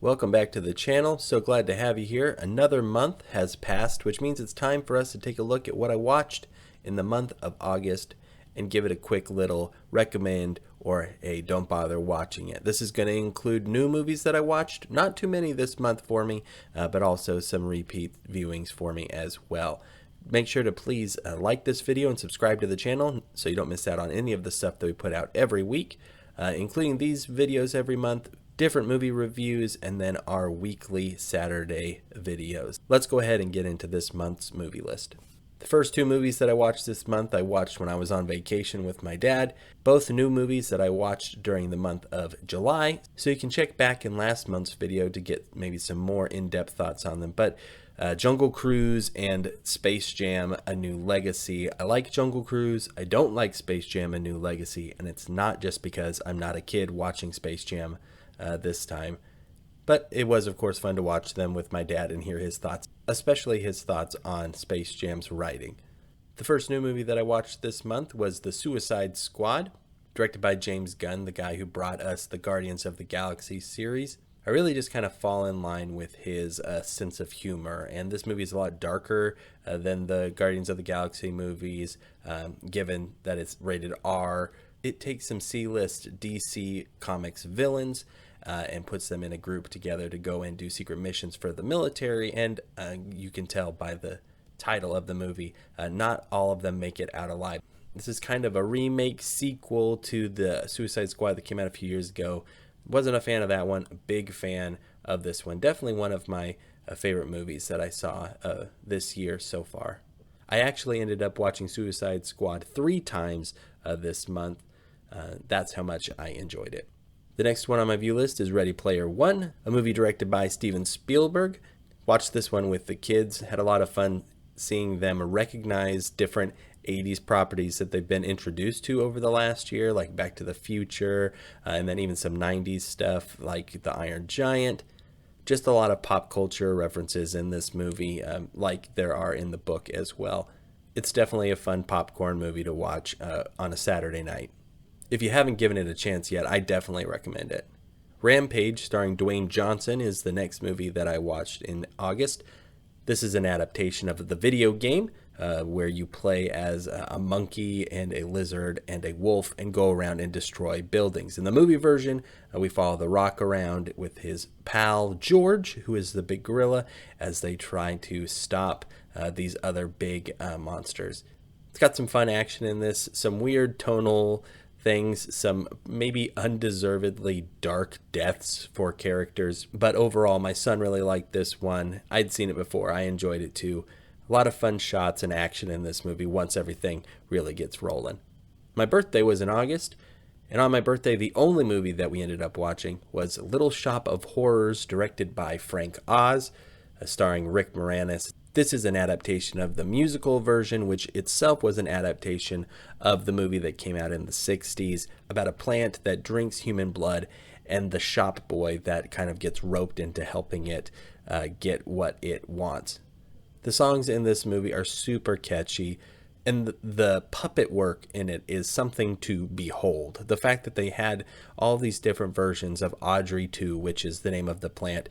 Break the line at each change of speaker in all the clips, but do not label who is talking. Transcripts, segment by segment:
Welcome back to the channel. So glad to have you here. Another month has passed, which means it's time for us to take a look at what I watched in the month of August and give it a quick little recommend or a don't bother watching it. This is going to include new movies that I watched, not too many this month for me, but also some repeat viewings for me as well. Make sure to please like this video and subscribe to the channel so you don't miss out on any of the stuff that we put out every week, including these videos every month, different movie reviews, and then our weekly Saturday videos. Let's go ahead and get into this month's movie list. The first two movies that I watched this month, I watched when I was on vacation with my dad. Both new movies that I watched during the month of July. So you can check back in last month's video to get maybe some more in-depth thoughts on them. But Jungle Cruise and Space Jam: A New Legacy. I like Jungle Cruise. I don't like Space Jam: A New Legacy. And it's not just because I'm not a kid watching Space Jam this time. But it was, of course, fun to watch them with my dad and hear his thoughts, especially his thoughts on Space Jam's writing. The first new movie that I watched this month was The Suicide Squad, directed by James Gunn, the guy who brought us the Guardians of the Galaxy series. I really just kind of fall in line with his sense of humor, and this movie is a lot darker than the Guardians of the Galaxy movies, given that it's rated R. It takes some C-list DC Comics villains and puts them in a group together to go and do secret missions for the military, and you can tell by the title of the movie, not all of them make it out alive. This is kind of a remake sequel to the Suicide Squad that came out a few years ago. Wasn't a fan of that one, a big fan of this one. Definitely one of my favorite movies that I saw this year so far. I actually ended up watching Suicide Squad 3 times this month. That's how much I enjoyed it. The next one on my view list is Ready Player One, a movie directed by Steven Spielberg. Watched this one with the kids, had a lot of fun seeing them recognize different 80s properties that they've been introduced to over the last year, like Back to the Future, and then even some 90s stuff like The Iron Giant. Just a lot of pop culture references in this movie, like there are in the book as well. It's definitely a fun popcorn movie to watch on a Saturday night. If you haven't given it a chance yet, I definitely recommend it. Rampage, starring Dwayne Johnson, is the next movie that I watched in August. This is an adaptation of the video game where you play as a monkey and a lizard and a wolf and go around and destroy buildings. In the movie version, we follow The Rock around with his pal George, who is the big gorilla, as they try to stop these other big monsters. It's got some fun action in this, some weird tonal things, some maybe undeservedly dark deaths for characters, but overall my son really liked this one. I'd seen it before. I enjoyed it too. A lot of fun shots and action in this movie once everything really gets rolling. My birthday was in August, and on my birthday the only movie that we ended up watching was Little Shop of Horrors, directed by Frank Oz, starring Rick Moranis. This is an adaptation of the musical version, which itself was an adaptation of the movie that came out in the 60s about a plant that drinks human blood and the shop boy that kind of gets roped into helping it get what it wants. The songs in this movie are super catchy, and the puppet work in it is something to behold. The fact that they had all these different versions of Audrey 2, which is the name of the plant,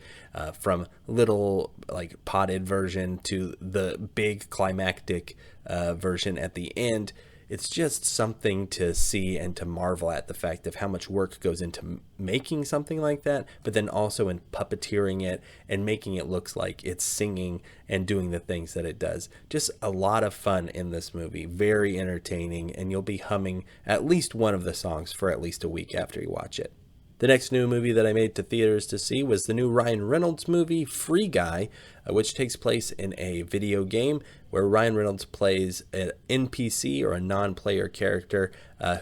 from little like potted version to the big climactic version at the end. It's just something to see and to marvel at, the fact of how much work goes into making something like that, but then also in puppeteering it and making it look like it's singing and doing the things that it does. Just a lot of fun in this movie, very entertaining, and you'll be humming at least one of the songs for at least a week after you watch it. The next new movie that I made it to theaters to see was the new Ryan Reynolds movie, Free Guy, which takes place in a video game where Ryan Reynolds plays an NPC or a non-player character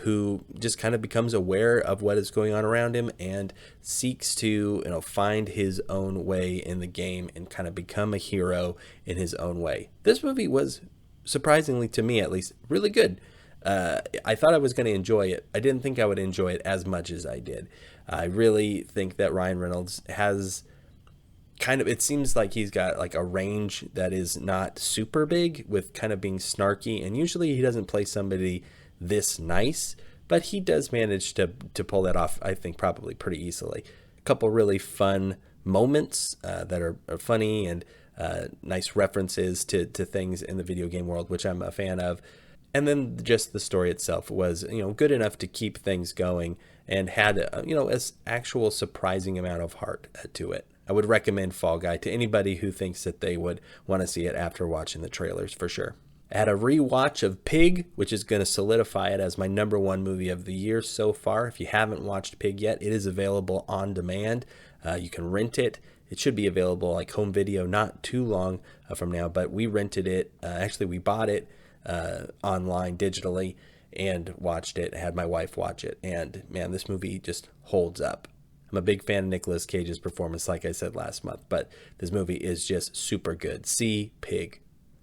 who just kind of becomes aware of what is going on around him and seeks to find his own way in the game and kind of become a hero in his own way. This movie was, surprisingly to me at least, really good. I thought I was going to enjoy it. I didn't think I would enjoy it as much as I did. I really think that Ryan Reynolds has it seems like he's got like a range that is not super big, with kind of being snarky, and usually he doesn't play somebody this nice, but he does manage to pull that off, I think, probably pretty easily. A couple really fun moments that are funny and nice references to things in the video game world, which I'm a fan of. And then just the story itself was, good enough to keep things going and had, an actual surprising amount of heart to it. I would recommend Fall Guy to anybody who thinks that they would want to see it after watching the trailers, for sure. I had a rewatch of Pig, which is going to solidify it as my number one movie of the year so far. If you haven't watched Pig yet, it is available on demand. You can rent it. It should be available like home video not too long from now, but we rented it. Actually, we bought it online digitally and watched it. I had my wife watch it, and man, this movie just holds up. I'm a big fan of Nicolas Cage's performance, like I said last month, but this movie is just super good. See Pig,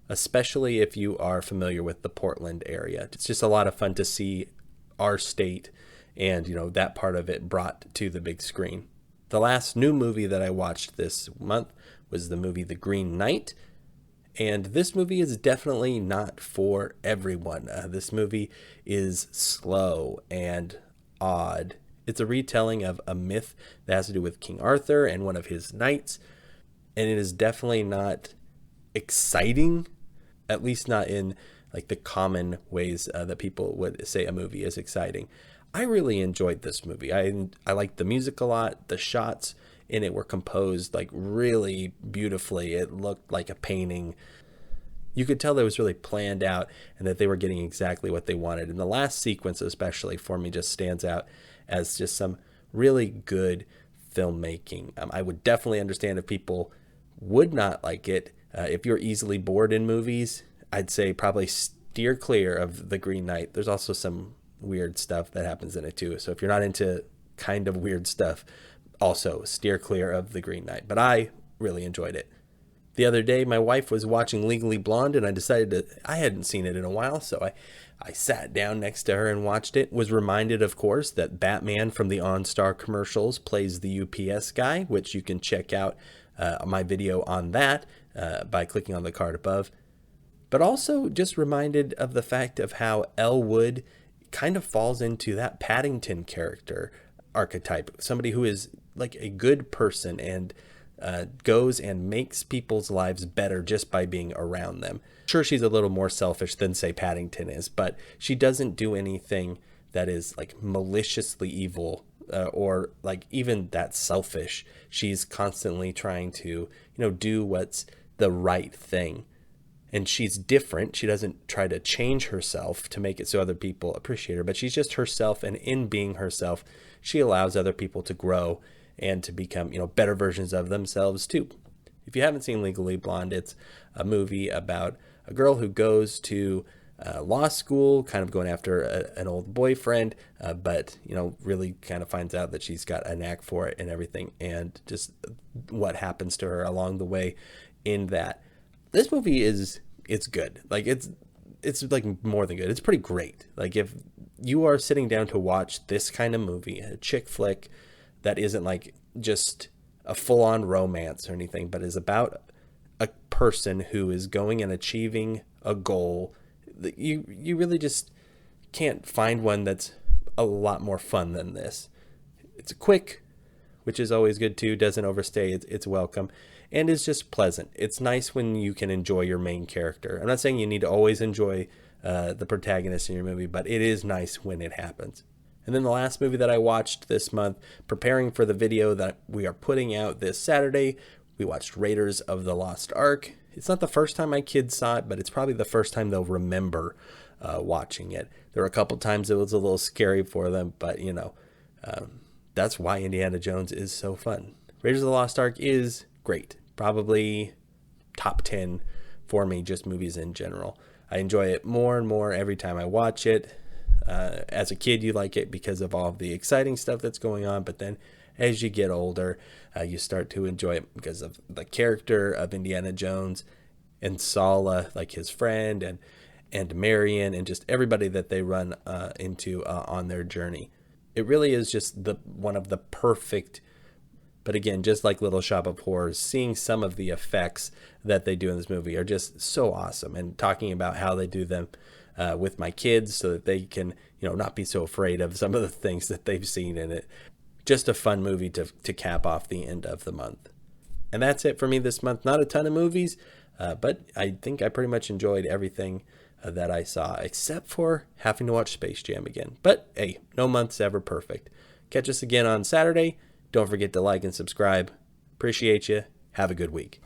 especially if you are familiar with the Portland area. It's just a lot of fun to see our state and, that part of it brought to the big screen. The last new movie that I watched this month was the movie The Green Knight. And this movie is definitely not for everyone. This movie is slow and odd. It's a retelling of a myth that has to do with King Arthur and one of his knights. And it is definitely not exciting, at least not in like the common ways that people would say a movie is exciting. I really enjoyed this movie. I liked the music a lot. The shots in it were composed like really beautifully. It looked like a painting. You could tell that it was really planned out and that they were getting exactly what they wanted. And the last sequence especially for me just stands out as just some really good filmmaking. I would definitely understand if people would not like it. If you're easily bored in movies, I'd say probably steer clear of The Green Knight. There's also some weird stuff that happens in it too. So if you're not into kind of weird stuff, also steer clear of The Green Knight. But I really enjoyed it. The other day, my wife was watching Legally Blonde, and I hadn't seen it in a while, so I sat down next to her and watched it. Was reminded, of course, that Batman from the OnStar commercials plays the UPS guy, which you can check out my video on that by clicking on the card above. But also just reminded of the fact of how Elle Wood kind of falls into that Paddington character archetype, somebody who is like a good person and goes and makes people's lives better just by being around them. Sure, she's a little more selfish than, say, Paddington is, but she doesn't do anything that is like maliciously evil or like even that selfish. She's constantly trying to, do what's the right thing. And she's different. She doesn't try to change herself to make it so other people appreciate her, but she's just herself. And in being herself, she allows other people to grow and to become, better versions of themselves too. If you haven't seen Legally Blonde, it's a movie about a girl who goes to law school, kind of going after an old boyfriend, but, really kind of finds out that she's got a knack for it and everything, and just what happens to her along the way in that. This movie it's good. Like it's like more than good. It's pretty great. Like if you are sitting down to watch this kind of movie, a chick flick that isn't like just a full-on romance or anything, but is about a person who is going and achieving a goal, you really just can't find one that's a lot more fun than this. It's quick, which is always good too, doesn't overstay its welcome, and is just pleasant. It's nice when you can enjoy your main character. I'm not saying you need to always enjoy the protagonist in your movie, but it is nice when it happens. And then the last movie that I watched this month, preparing for the video that we are putting out this Saturday, we watched Raiders of the Lost Ark. It's not the first time my kids saw it, but it's probably the first time they'll remember watching it. There were a couple times it was a little scary for them, but that's why Indiana Jones is so fun. Raiders of the Lost Ark is great. Probably top 10 for me, just movies in general. I enjoy it more and more every time I watch it. As a kid, you like it because of all of the exciting stuff that's going on, but then as you get older, you start to enjoy it because of the character of Indiana Jones and Sala, like his friend, and Marion, and just everybody that they run into on their journey. It really is just one of the perfect. But again, just like Little Shop of Horrors, seeing some of the effects that they do in this movie are just so awesome. And talking about how they do them with my kids so that they can, not be so afraid of some of the things that they've seen in it. Just a fun movie to cap off the end of the month. And that's it for me this month. Not a ton of movies, but I think I pretty much enjoyed everything that I saw, except for having to watch Space Jam again. But hey, no month's ever perfect. Catch us again on Saturday. Don't forget to like and subscribe. Appreciate you. Have a good week.